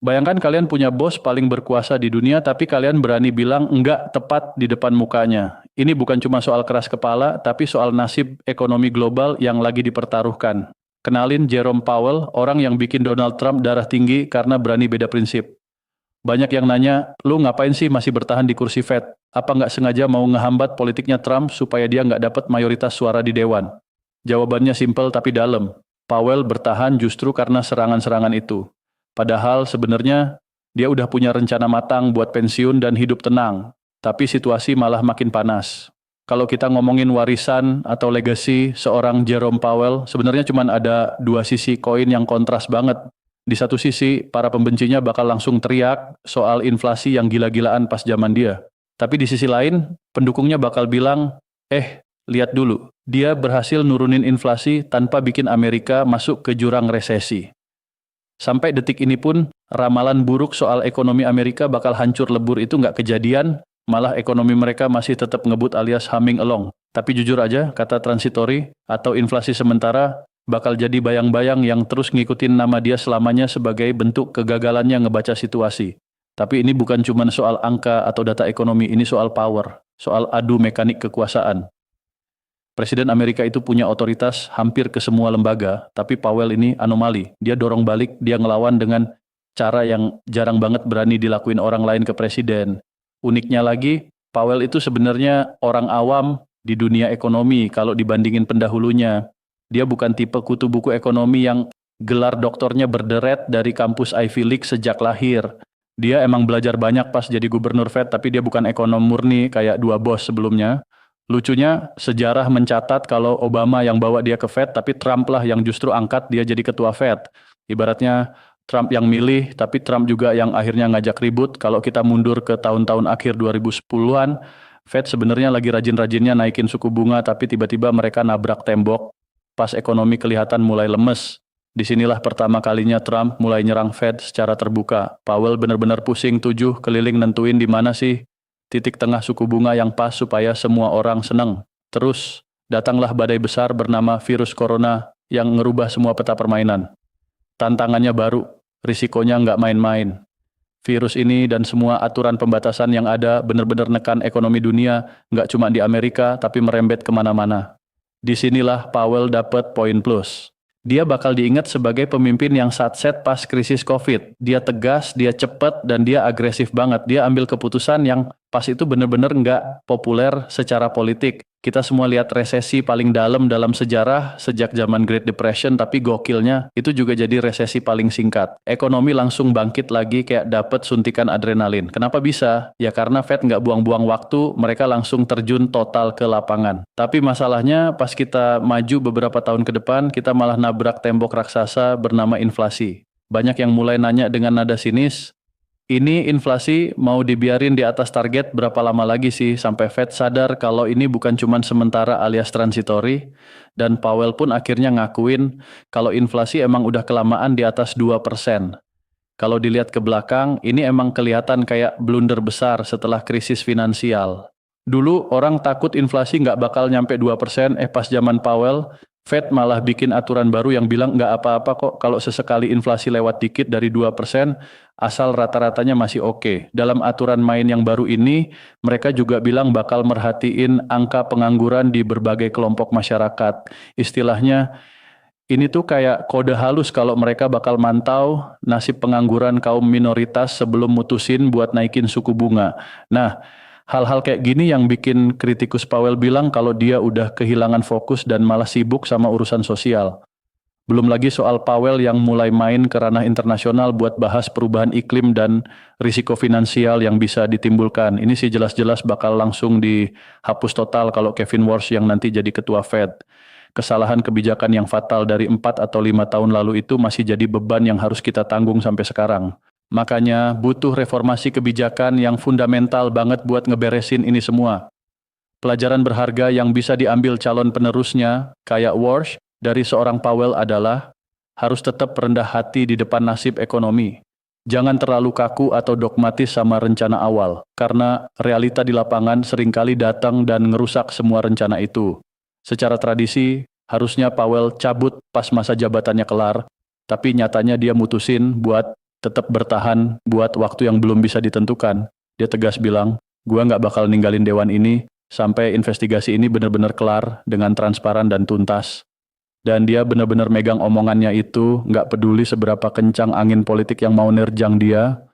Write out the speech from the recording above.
Bayangkan kalian punya bos paling berkuasa di dunia, tapi kalian berani bilang enggak tepat di depan mukanya. Ini bukan cuma soal keras kepala, tapi soal nasib ekonomi global yang lagi dipertaruhkan. Kenalin Jerome Powell, orang yang bikin Donald Trump darah tinggi karena berani beda prinsip. Banyak yang nanya, lu ngapain sih masih bertahan di kursi Fed? Apa nggak sengaja mau ngehambat politiknya Trump supaya dia nggak dapat mayoritas suara di Dewan? Jawabannya simpel tapi dalam. Powell bertahan justru karena serangan-serangan itu. Padahal sebenarnya dia udah punya rencana matang buat pensiun dan hidup tenang. Tapi situasi malah makin panas. Kalau kita ngomongin warisan atau legacy seorang Jerome Powell, sebenarnya cuma ada dua sisi koin yang kontras banget. Di satu sisi, para pembencinya bakal langsung teriak soal inflasi yang gila-gilaan pas zaman dia. Tapi di sisi lain, pendukungnya bakal bilang, lihat dulu, dia berhasil nurunin inflasi tanpa bikin Amerika masuk ke jurang resesi. Sampai detik ini pun, ramalan buruk soal ekonomi Amerika bakal hancur lebur itu nggak kejadian, malah ekonomi mereka masih tetap ngebut alias humming along. Tapi jujur aja, kata transitory atau inflasi sementara bakal jadi bayang-bayang yang terus ngikutin nama dia selamanya sebagai bentuk kegagalannya ngebaca situasi. Tapi ini bukan cuma soal angka atau data ekonomi, ini soal power, soal adu mekanik kekuasaan. Presiden Amerika itu punya otoritas hampir ke semua lembaga, tapi Powell ini anomali. Dia dorong balik, dia ngelawan dengan cara yang jarang banget berani dilakuin orang lain ke presiden. Uniknya lagi, Powell itu sebenarnya orang awam di dunia ekonomi kalau dibandingin pendahulunya. Dia bukan tipe kutu buku ekonomi yang gelar doktornya berderet dari kampus Ivy League sejak lahir. Dia emang belajar banyak pas jadi gubernur Fed, tapi dia bukan ekonom murni kayak dua bos sebelumnya. Lucunya, sejarah mencatat kalau Obama yang bawa dia ke Fed, tapi Trump lah yang justru angkat dia jadi ketua Fed. Ibaratnya Trump yang milih, tapi Trump juga yang akhirnya ngajak ribut. Kalau kita mundur ke tahun-tahun akhir 2010-an, Fed sebenarnya lagi rajin-rajinnya naikin suku bunga, tapi tiba-tiba mereka nabrak tembok pas ekonomi kelihatan mulai lemes. Disinilah pertama kalinya Trump mulai nyerang Fed secara terbuka. Powell benar-benar pusing tujuh keliling nentuin di mana sih titik tengah suku bunga yang pas supaya semua orang senang. Terus, datanglah badai besar bernama virus corona yang ngerubah semua peta permainan. Tantangannya baru, risikonya nggak main-main. Virus ini dan semua aturan pembatasan yang ada benar-benar nekan ekonomi dunia, nggak cuma di Amerika, tapi merembet kemana-mana. Disinilah Powell dapat poin plus. Dia bakal diingat sebagai pemimpin yang satset pas krisis COVID. Dia tegas, dia cepat, dan dia agresif banget. Dia ambil keputusan yang pas itu benar-benar nggak populer secara politik. Kita semua lihat resesi paling dalam sejarah sejak zaman Great Depression, tapi gokilnya itu juga jadi resesi paling singkat. Ekonomi langsung bangkit lagi kayak dapet suntikan adrenalin. Kenapa bisa? Ya karena Fed nggak buang-buang waktu, mereka langsung terjun total ke lapangan. Tapi masalahnya pas kita maju beberapa tahun ke depan, kita malah nabrak tembok raksasa bernama inflasi. Banyak yang mulai nanya dengan nada sinis, ini inflasi mau dibiarin di atas target berapa lama lagi sih sampai Fed sadar kalau ini bukan cuma sementara alias transitory, dan Powell pun akhirnya ngakuin kalau inflasi emang udah kelamaan di atas 2%. Kalau dilihat ke belakang, ini emang kelihatan kayak blunder besar setelah krisis finansial. Dulu orang takut inflasi nggak bakal nyampe 2%, pas zaman Powell, Fed malah bikin aturan baru yang bilang nggak apa-apa kok kalau sesekali inflasi lewat dikit dari 2%, asal rata-ratanya masih oke. Dalam aturan main yang baru ini, mereka juga bilang bakal merhatiin angka pengangguran di berbagai kelompok masyarakat. Istilahnya, ini tuh kayak kode halus kalau mereka bakal mantau nasib pengangguran kaum minoritas sebelum mutusin buat naikin suku bunga. Nah, hal-hal kayak gini yang bikin kritikus Powell bilang kalau dia udah kehilangan fokus dan malah sibuk sama urusan sosial. Belum lagi soal Powell yang mulai main ke ranah internasional buat bahas perubahan iklim dan risiko finansial yang bisa ditimbulkan. Ini sih jelas-jelas bakal langsung dihapus total kalau Kevin Warsh yang nanti jadi ketua Fed. Kesalahan kebijakan yang fatal dari 4 atau 5 tahun lalu itu masih jadi beban yang harus kita tanggung sampai sekarang. Makanya butuh reformasi kebijakan yang fundamental banget buat ngeberesin ini semua. Pelajaran berharga yang bisa diambil calon penerusnya, kayak Warsh, dari seorang Powell adalah harus tetap rendah hati di depan nasib ekonomi. Jangan terlalu kaku atau dogmatis sama rencana awal, karena realita di lapangan seringkali datang dan ngerusak semua rencana itu. Secara tradisi, harusnya Powell cabut pas masa jabatannya kelar, tapi nyatanya dia mutusin buat tetap bertahan buat waktu yang belum bisa ditentukan. Dia tegas bilang, gua nggak bakal ninggalin dewan ini sampai investigasi ini benar-benar kelar dengan transparan dan tuntas. Dan dia benar-benar megang omongannya itu, nggak peduli seberapa kencang angin politik yang mau nerjang dia,